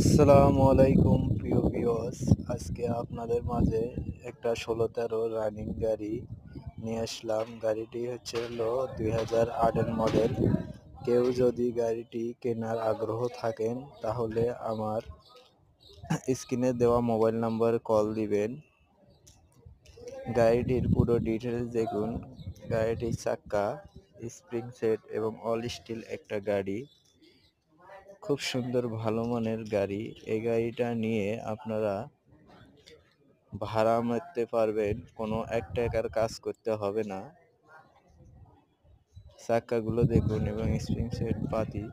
আসসালামু আলাইকুম প্রিয় ভিউয়ার্স। আজকে আপনাদের মাঝে একটা ১৬-১৩ রানিং গাড়ি নিয়ে আসলাম। গাড়িটি হলো ২০০৮ এর মডেল। কেউ যদি গাড়িটি কেনার আগ্রহ থাকেন তাহলে আমার স্ক্রিনে দেওয়া মোবাইল নাম্বারে কল দিবেন। গাড়িটির পুরো ডিটেইলস দেখুন। গাড়িটির চাক্কা, স্প্রিং সেট এবং অল স্টিল একটা গাড়ি। খুব সুন্দর ভালো মানের গাড়ি। এই গাড়িটা নিয়ে আপনারা ভাড়া মারতে পারবেন, কোনো ১ টাকার কাজ করতে হবে না। চাক্কাগুলো দেখুন এবং স্প্রিং সেট পাতি।